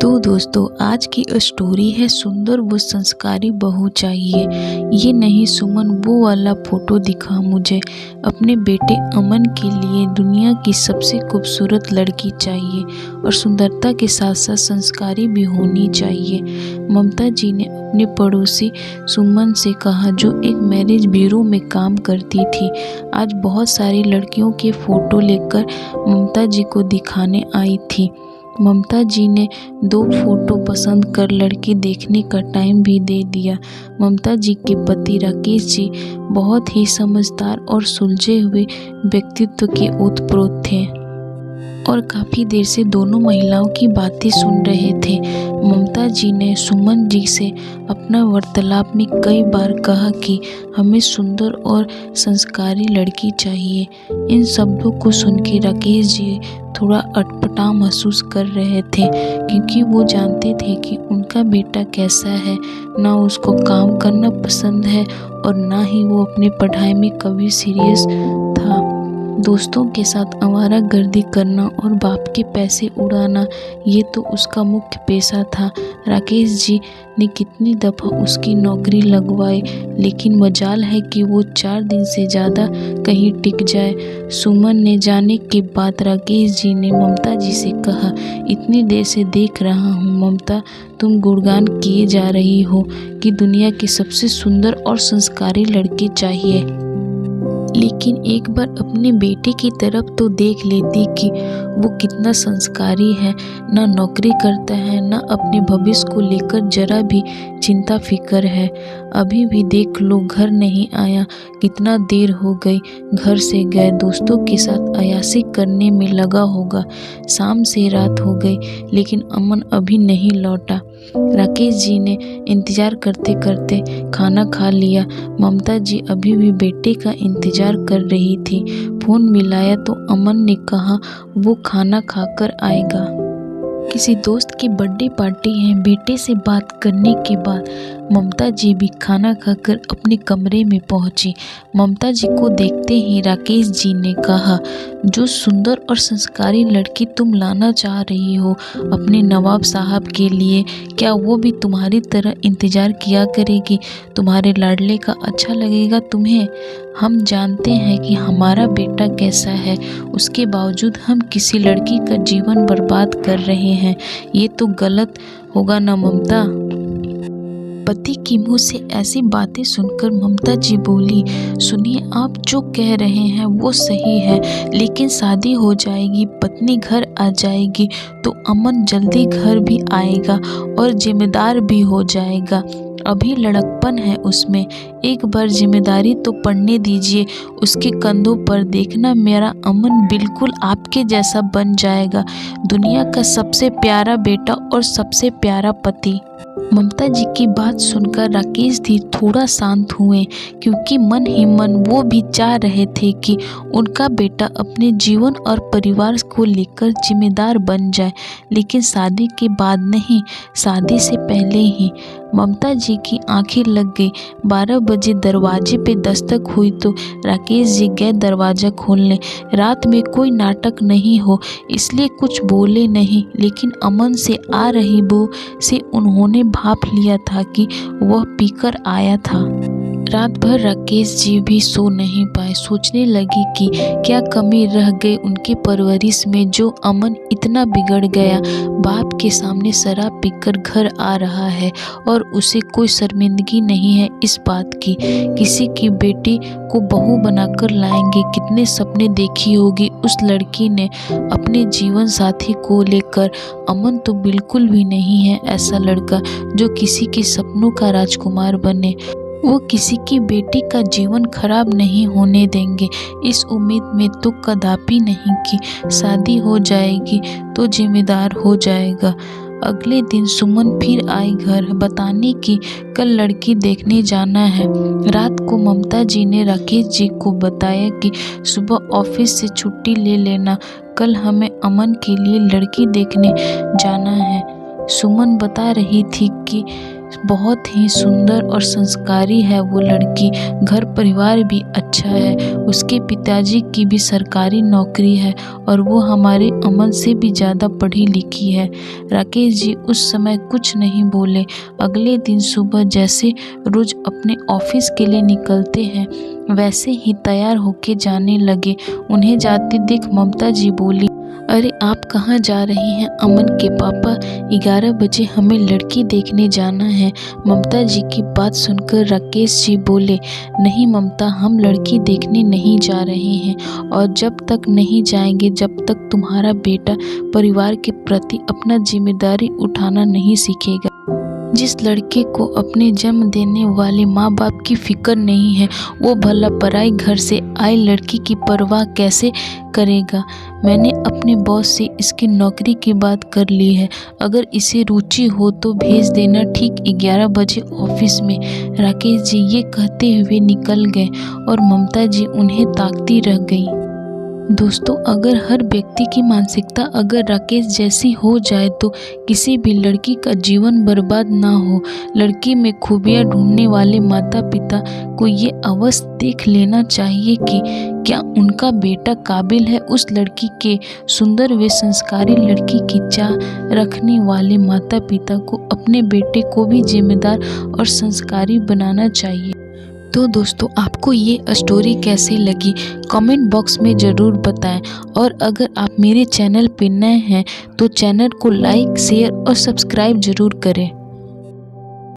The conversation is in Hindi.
तो दोस्तों आज की स्टोरी है सुंदर व संस्कारी बहू चाहिए। ये नहीं सुमन वो वाला फोटो दिखा मुझे। अपने बेटे अमन के लिए दुनिया की सबसे खूबसूरत लड़की चाहिए और सुंदरता के साथ साथ संस्कारी भी होनी चाहिए। ममता जी ने अपने पड़ोसी सुमन से कहा, जो एक मैरिज ब्यूरो में काम करती थी। आज बहुत सारी लड़कियों के फोटो लेकर ममता जी को दिखाने आई थी। ममता जी ने 2 फोटो पसंद कर लड़की देखने का टाइम भी दे दिया। ममता जी के पति राकेश जी बहुत ही समझदार और सुलझे हुए व्यक्तित्व के ओतप्रोत थे और काफ़ी देर से दोनों महिलाओं की बातें सुन रहे थे। ममता जी ने सुमन जी से अपना वार्तालाप में कई बार कहा कि हमें सुंदर और संस्कारी लड़की चाहिए। इन शब्दों को सुन के राकेश जी थोड़ा अटपटा महसूस कर रहे थे, क्योंकि वो जानते थे कि उनका बेटा कैसा है। ना उसको काम करना पसंद है और ना ही वो अपने पढ़ाई में कभी सीरियस था। दोस्तों के साथ आवारागर्दी करना और बाप के पैसे उड़ाना, ये तो उसका मुख्य पेशा था। राकेश जी ने कितनी दफ़ा उसकी नौकरी लगवाई, लेकिन मजाल है कि वो 4 दिन से ज़्यादा कहीं टिक जाए। सुमन ने जाने के बाद राकेश जी ने ममता जी से कहा, इतनी देर से देख रहा हूँ ममता, तुम गुणगान किए जा रही हो कि दुनिया की सबसे सुंदर और संस्कारी लड़की चाहिए, लेकिन एक बार अपने बेटे की तरफ तो देख लेती कि वो कितना संस्कारी है। ना नौकरी करता है, ना अपने भविष्य को लेकर जरा भी चिंता फिक्र है। अभी भी देख लो, घर नहीं आया, कितना देर हो गई। घर से गए दोस्तों के साथ अय्याशी करने में लगा होगा। शाम से रात हो गई, लेकिन अमन अभी नहीं लौटा। राकेश जी ने इंतज़ार करते करते खाना खा लिया। ममता जी अभी भी बेटे का इंतज़ार कर रही थी। फ़ोन मिलाया तो अमन ने कहा वो खाना खाकर आएगा। किसी दोस्त की बर्थडे पार्टी है। बेटे से बात करने के बाद ममता जी भी खाना खाकर अपने कमरे में पहुंची। ममता जी को देखते ही राकेश जी ने कहा, जो सुंदर और संस्कारी लड़की तुम लाना चाह रही हो अपने नवाब साहब के लिए, क्या वो भी तुम्हारी तरह इंतज़ार किया करेगी? तुम्हारे लाडले का अच्छा लगेगा तुम्हें? हम जानते हैं कि हमारा बेटा कैसा है, उसके बावजूद हम किसी लड़की का जीवन बर्बाद कर रहे हैं। ये तो गलत होगा ना ममता? पति की मुंह से ऐसी बातें सुनकर ममता जी बोली, सुनिए, आप जो कह रहे हैं वो सही है, लेकिन शादी हो जाएगी, पत्नी घर आ जाएगी तो अमन जल्दी घर भी आएगा और जिम्मेदार भी हो जाएगा। अभी लड़कपन है उसमें, एक बार जिम्मेदारी तो पड़ने दीजिए उसके कंधों पर। देखना मेरा अमन बिल्कुल आपके जैसा बन जाएगा, दुनिया का सबसे प्यारा बेटा और सबसे प्यारा पति। ममता जी की बात सुनकर राकेश जी थोड़ा शांत हुए, क्योंकि मन ही मन वो भी चाह रहे थे कि उनका बेटा अपने जीवन और परिवार को लेकर जिम्मेदार बन जाए, लेकिन शादी के बाद नहीं, शादी से पहले ही। ममता जी की आंखें लग गई। 12 बजे दरवाजे पे दस्तक हुई तो राकेश जी गए दरवाज़ा खोलने। रात में कोई नाटक नहीं हो इसलिए कुछ बोले नहीं, लेकिन अमन से आ रही बू से उन्होंने भाप लिया था कि वह पीकर आया था। रात भर राकेश जी भी सो नहीं पाए। सोचने लगी कि क्या कमी रह गई उनके परवरिश में, जो अमन इतना बिगड़ गया। बाप के सामने शराब पीकर घर आ रहा है और उसे कोई शर्मिंदगी नहीं है इस बात की। किसी की बेटी को बहू बनाकर लाएंगे। कितने सपने देखी होगी उस लड़की ने अपने जीवन साथी को लेकर। अमन तो बिल्कुल भी नहीं है ऐसा लड़का जो किसी के सपनों का राजकुमार बने। वो किसी की बेटी का जीवन खराब नहीं होने देंगे, इस उम्मीद में तो कदापि नहीं कि शादी हो जाएगी तो जिम्मेदार हो जाएगा। अगले दिन सुमन फिर आई घर बताने कि कल लड़की देखने जाना है। रात को ममता जी ने राकेश जी को बताया कि सुबह ऑफिस से छुट्टी ले लेना, कल हमें अमन के लिए लड़की देखने जाना है। सुमन बता रही थी कि बहुत ही सुंदर और संस्कारी है वो लड़की। घर परिवार भी अच्छा है, उसके पिताजी की भी सरकारी नौकरी है और वो हमारे अमन से भी ज़्यादा पढ़ी लिखी है। राकेश जी उस समय कुछ नहीं बोले। अगले दिन सुबह जैसे रोज अपने ऑफिस के लिए निकलते हैं वैसे ही तैयार होके जाने लगे। उन्हें जाते देख ममता जी बोली, अरे आप कहाँ जा रही हैं अमन के पापा? 11 बजे हमें लड़की देखने जाना है। ममता जी की बात सुनकर राकेश जी बोले, नहीं ममता, हम लड़की देखने नहीं जा रहे हैं और जब तक नहीं जाएंगे जब तक तुम्हारा बेटा परिवार के प्रति अपना जिम्मेदारी उठाना नहीं सीखेगा। जिस लड़के को अपने जन्म देने वाले माँ बाप की फिक्र नहीं है वो भला पराई घर से आई लड़की की परवाह कैसे करेगा। मैंने अपने बॉस से इसकी नौकरी की बात कर ली है, अगर इसे रुचि हो तो भेज देना ठीक 11 बजे ऑफिस में। राकेश जी ये कहते हुए निकल गए और ममता जी उन्हें ताकती रह गई। दोस्तों, अगर हर व्यक्ति की मानसिकता अगर राकेश जैसी हो जाए तो किसी भी लड़की का जीवन बर्बाद ना हो। लड़की में खूबियां ढूंढने वाले माता पिता को ये अवश्य देख लेना चाहिए कि क्या उनका बेटा काबिल है उस लड़की के। सुंदर व संस्कारी लड़की की चाह रखने वाले माता पिता को अपने बेटे को भी जिम्मेदार और संस्कारी बनाना चाहिए। तो दोस्तों, आपको ये स्टोरी कैसी लगी कमेंट बॉक्स में ज़रूर बताएं और अगर आप मेरे चैनल पे नए हैं तो चैनल को लाइक, शेयर और सब्सक्राइब ज़रूर करें।